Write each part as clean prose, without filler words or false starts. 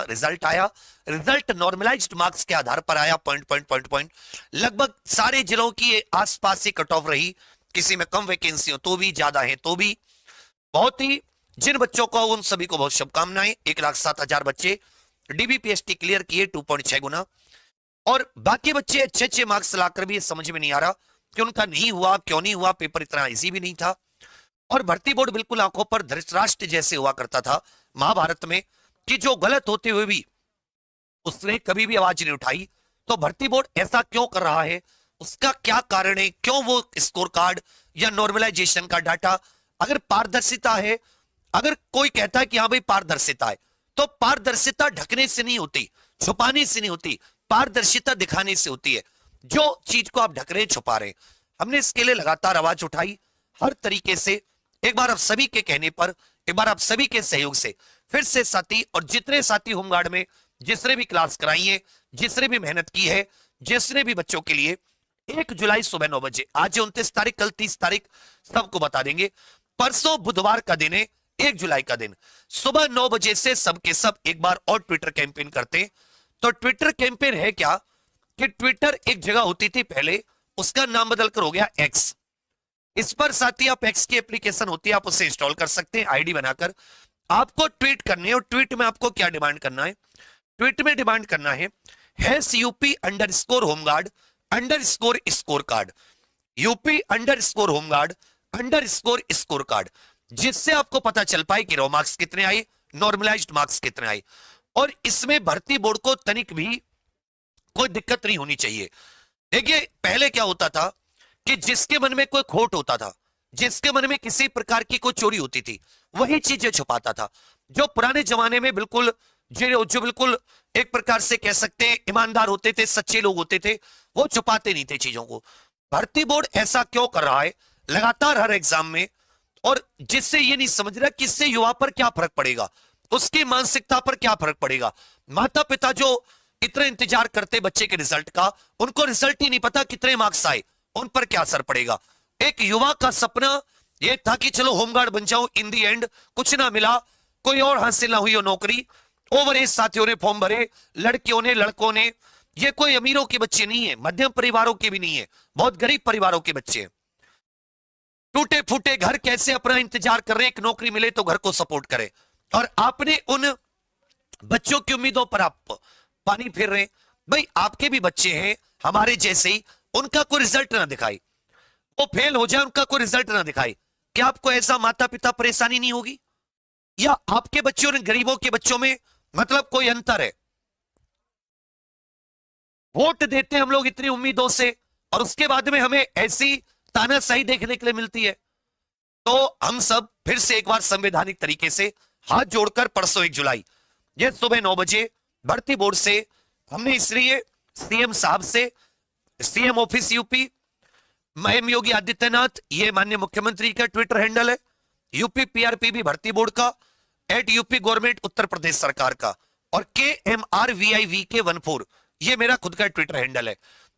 Result आया, result normalised marks के आधार पर आया, पॉइंट लगभग सारे जिलों की आसपास ही कट ऑफ रही, किसी में कम वैकेंसी हो तो भी, ज्यादा है तो भी। बहुत ही जिन बच्चों को, उन सभी को बहुत शुभकामनाएं। 1,07,000 बच्चे डीबीपीएसटी क्लियर किए 2.6 गुना, और बाकी बच्चे अच्छे अच्छे मार्क्स लाकर भी समझ में नहीं आ रहा कि उनका नहीं हुआ, क्यों नहीं हुआ, पेपर इतना इजी भी नहीं था। और भर्ती बोर्ड बिल्कुल आंखों पर धृतराष्ट्र जैसे हुआ करता था महाभारत में, कि जो गलत होते हुए भी उसने कभी भी आवाज नहीं उठाई। तो भर्ती बोर्ड ऐसा क्यों कर रहा है, उसका क्या कारण है, क्यों वो स्कोर कार्ड या नॉर्मलाइजेशन का डाटा, अगर पारदर्शिता है, अगर कोई कहता है कि हाँ भाई पारदर्शिता है, तो पारदर्शिता ढकने से नहीं होती, छुपाने से नहीं होती, पारदर्शिता दिखाने से होती है। जो चीज को आप ढक रहे छुपा रहे, हमने इसके लिए लगातार आवाज उठाई हर तरीके से। एक बार आप सभी के कहने पर, एक बार आप सभी के सहयोग से फिर से साथी, और जितने साथी होमगार्ड में जिसने भी क्लास कराई है, जिसने भी मेहनत की है, जिसने भी बच्चों के लिए, 1 जुलाई सुबह 9 बजे, आज 29 तारीख, कल 30 तारीख, सबको बता देंगे। परसों बुधवार का दिन है, 1 जुलाई का दिन, सुबह 9 बजे से सबके सब एक बार और ट्विटर कैंपेन करते हैं। तो ट्विटर कैंपेन है क्या कि ट्विटर एक जगह होती थी पहले, उसका नाम बदलकर हो गया एक्स। इस पर साथी आप एक्स की एप्लीकेशन होती है, आप उसे इंस्टॉल कर सकते हैं आईडी बनाकर। आपको ट्वीट करने है, और ट्वीट में आपको क्या डिमांड करना है, ट्वीट में डिमांड करना है #UP_होमगार्ड _स्कोर कार्ड, UP_होमगार्ड _स्कोर कार्ड, जिससे आपको पता चल पाए कि रॉ मार्क्स कितने आए, नॉर्मलाइज्ड मार्क्स कितने आए। और इसमें भर्ती बोर्ड को तनिक भी कोई दिक्कत नहीं होनी चाहिए। देखिए पहले क्या होता था कि जिसके मन में कोई खोट होता था, जिसके मन में किसी प्रकार की कोई चोरी होती थी, वही चीजें छुपाता था। जो पुराने जमाने में बिल्कुल जो बिल्कुल एक प्रकार से कह सकते हैं ईमानदार होते थे, सच्चे लोग होते थे, वो छुपाते नहीं थे चीजों को। भर्ती बोर्ड ऐसा क्यों कर रहा है लगातार हर एग्जाम में, और जिससे ये नहीं समझ रहा कि इससे युवा पर क्या फर्क पड़ेगा, उसकी मानसिकता पर क्या फर्क पड़ेगा। माता पिता जो इतना इंतजार करते बच्चे के रिजल्ट का, उनको रिजल्ट ही नहीं पता कितने मार्क्स आए, उन पर क्या असर पड़ेगा। एक युवा का सपना ये था कि चलो होमगार्ड बन जाओ, इन दी एंड कुछ ना मिला, कोई और हासिल ना हुई हो नौकरी, ओवर एज साथियों ने फॉर्म भरे, लड़कियों ने, लड़कों ने, ये कोई अमीरों के बच्चे नहीं है, मध्यम परिवारों के भी नहीं है, बहुत गरीब परिवारों के बच्चे हैं। टूटे फूटे घर कैसे अपना इंतजार कर रहे हैं, एक नौकरी मिले तो घर को सपोर्ट करे, और आपने उन बच्चों की उम्मीदों पर आप पानी फेर रहे हैं। भाई आपके भी बच्चे हैं हमारे जैसे ही, उनका कोई रिजल्ट ना दिखाई, वो फेल हो जाए, उनका कोई रिजल्ट ना दिखाई, क्या आपको ऐसा माता पिता परेशानी नहीं होगी? या आपके बच्चों और गरीबों के बच्चों में मतलब कोई अंतर है? वोट देते हैं हम लोग इतनी उम्मीदों से, और उसके बाद में हमें ऐसी तानाशाही देखने के लिए मिलती है। तो हम सब फिर से एक बार संवैधानिक तरीके से हाथ जोड़कर परसों 1 जुलाई ये सुबह 9 बजे भर्ती बोर्ड से हमने इसलिए सीएम साहब से, CM office UP, M Yogi Adityanath, ये माननीय मुख्यमंत्री का ट्विटर हैंडल है, यूपी पीआरपी भी भर्ती बोर्ड का, @UP गवर्नमेंट उत्तर प्रदेश सरकार का, और KMRVIVK14 ये मेरा खुद का ट्विटर हैंडल है।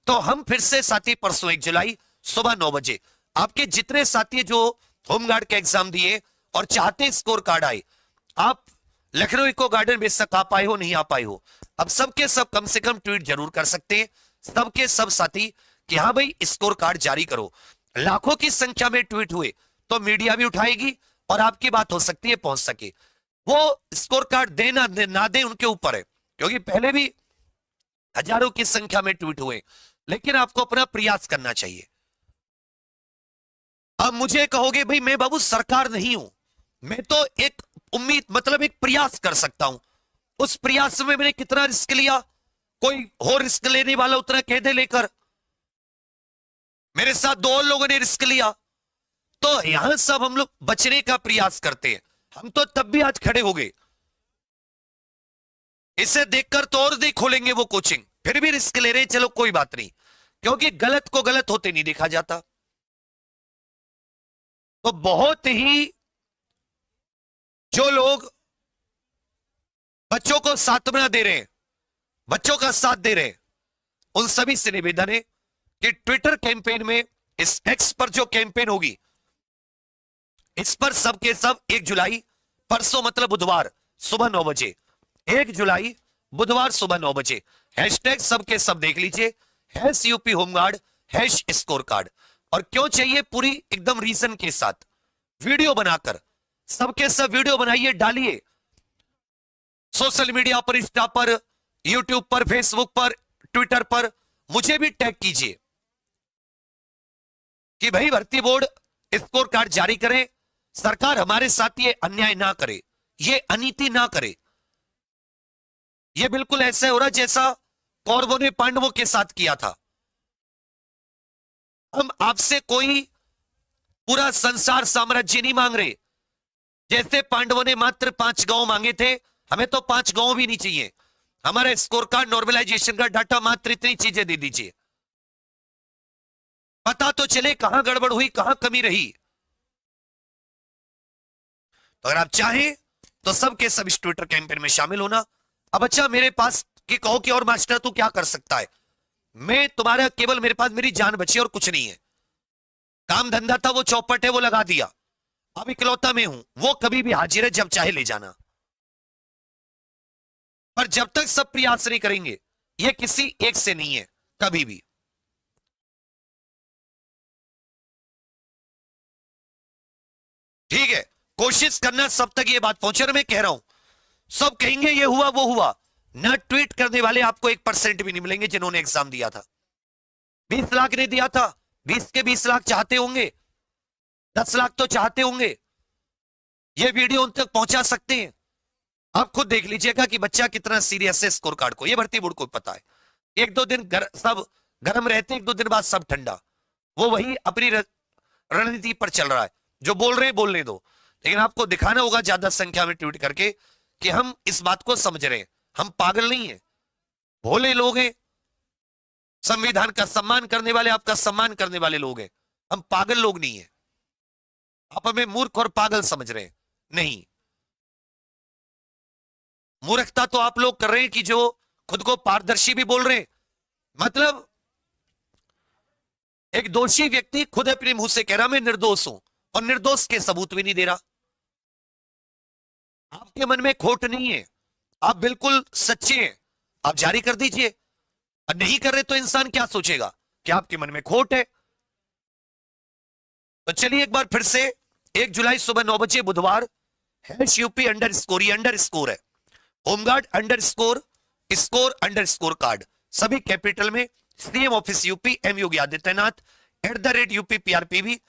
तो हम फिर से साथी परसों 1 जुलाई सुबह 9 बजे आपके जितने साथी जो होमगार्ड के एग्जाम दिए और चाहते स्कोर कार्ड आए, आप लखनऊ इको गार्डन बेशक आ पाए हो, नहीं आ पाए हो, अब सबके सब कम से कम ट्वीट जरूर कर सकते हैं, सबके सब साथी, कि हाँ भाई स्कोर कार्ड जारी करो। लाखों की संख्या में ट्वीट हुए तो मीडिया भी उठाएगी और आपकी बात हो सकती है पहुंच सके। वो स्कोर कार्ड दे ना दे उनके ऊपर है, क्योंकि पहले भी हजारों की संख्या में ट्वीट हुए, लेकिन आपको अपना प्रयास करना चाहिए। अब मुझे कहोगे भाई मैं बाबू सरकार नहीं हूं, मैं तो एक उम्मीद मतलब एक प्रयास कर सकता हूं, उस प्रयास में मैंने कितना रिस्क लिया, कोई और रिस्क लेने वाला उतना कह दे लेकर, मेरे साथ 2 और लोगों ने रिस्क लिया, तो यहां सब हम लोग बचने का प्रयास करते हैं। हम तो तब भी आज खड़े हो गए, इसे देखकर तो और नहीं खोलेंगे वो कोचिंग, फिर भी रिस्क ले रहे हैं, चलो कोई बात नहीं, क्योंकि गलत को गलत होते नहीं देखा जाता। तो बहुत ही जो लोग बच्चों को सांत्वना दे रहे हैं, बच्चों का साथ दे रहे हैं, उन सभी से निवेदन है कि ट्विटर कैंपेन में, इस एक्स पर जो कैंपेन होगी, इस पर सबके सब 1 जुलाई परसों मतलब बुधवार सुबह 9 बजे 1 जुलाई बुधवार सुबह 9 बजे। हैशटैग सबके सब देख लीजिए, hash UP home guard, hash score card. और क्यों चाहिए, पूरी एकदम रीजन के साथ वीडियो बनाकर सबके सब वीडियो बनाइए, डालिए सोशल मीडिया पर, इंस्टा पर, यूट्यूब पर, फेसबुक पर, ट्विटर पर, मुझे भी टैग कीजिए कि भाई भर्ती बोर्ड स्कोर कार्ड जारी करे, सरकार हमारे साथ ये अन्याय ना करे, ये अनीति ना करे। ये बिल्कुल ऐसे हो रहा जैसा कौरवों ने पांडवों के साथ किया था। हम आपसे कोई पूरा संसार साम्राज्य नहीं मांग रहे। जैसे पांडवों ने मात्र 5 गांव मांगे थे, हमें तो 5 गांव भी नहीं चाहिए। हमारा स्कोर कार्ड, नॉर्मलाइजेशन का डाटा, मात्र इतनी चीजें दे दीजिए, पता तो चले कहां गड़बड़ हुई, कहां कमी रही। तो अगर आप चाहें तो सबके सब इस ट्विटर कैंपेन में शामिल होना। अब अच्छा, मेरे पास कि कहो कि और मास्टर तू क्या कर सकता है, मैं तुम्हारा केवल, मेरे पास मेरी जान बची और कुछ नहीं है। काम धंधा था वो चौपट है, वो लगा दिया। अब इकलौता में हूं, वो कभी भी हाजिर है, जब चाहे ले जाना। पर जब तक सब प्रयास नहीं करेंगे, ये किसी एक से नहीं है कभी भी। ठीक है, कोशिश करना सब तक ये बात पहुंचे। मैं कह रहा हूं, सब कहेंगे ये हुआ वो हुआ, ना ट्वीट करने वाले आपको 1% भी नहीं मिलेंगे जिन्होंने एग्जाम दिया था। 20 लाख ने दिया था, 20 के 20 लाख चाहते होंगे, 10 लाख तो चाहते होंगे, ये वीडियो उन तक पहुंचा सकते हैं। आप खुद देख लीजिएगा कि बच्चा कितना सीरियस है स्कोर कार्ड को। ये भर्ती बोर्ड को पता है। 1-2 दिन सब गर्म रहते, 1-2 दिन बाद सब ठंडा। वो वही अपनी रणनीति पर चल रहा है, जो बोल रहे हैं बोलने दो, लेकिन आपको दिखाना होगा ज्यादा संख्या में ट्वीट करके कि हम इस बात को समझ रहे हैं, हम पागल नहीं है, भोले लोग हैं, संविधान का सम्मान करने वाले, आपका सम्मान करने वाले लोग हैं, हम पागल लोग नहीं है। आप हमें मूर्ख और पागल समझ रहे हैं, नहीं। मूर्खता तो आप लोग कर रहे हैं कि जो खुद को पारदर्शी भी बोल रहे हैं। मतलब एक दोषी व्यक्ति खुद अपने मुंह से कह रहा मैं निर्दोष हूं, और निर्दोष के सबूत भी नहीं दे रहा। आपके मन में खोट नहीं है, आप बिल्कुल सच्चे हैं, आप जारी कर दीजिए। और नहीं कर रहे तो इंसान क्या सोचेगा कि आपके मन में खोट है। तो चलिए एक बार फिर से, 1 जुलाई सुबह 9 बजे बुधवार, हैश यूपी अंडरस्कोर, ये अंडरस्कोर है, home guard underscore score underscore card, सभी कैपिटल में, CM office UP M Yogi Adityanath, @UP PRPV,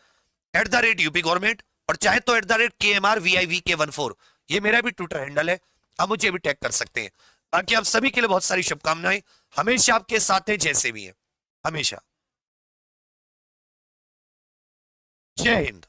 @UP government, और चाहे तो @KMR VIVK14, ये मेरा भी ट्विटर हैंडल है, आप मुझे भी टैग कर सकते हैं। बाकी आप सभी के लिए बहुत सारी शुभकामनाएं, हमेशा आपके साथ हैं जैसे भी हैं, हमेशा। जय हिंद।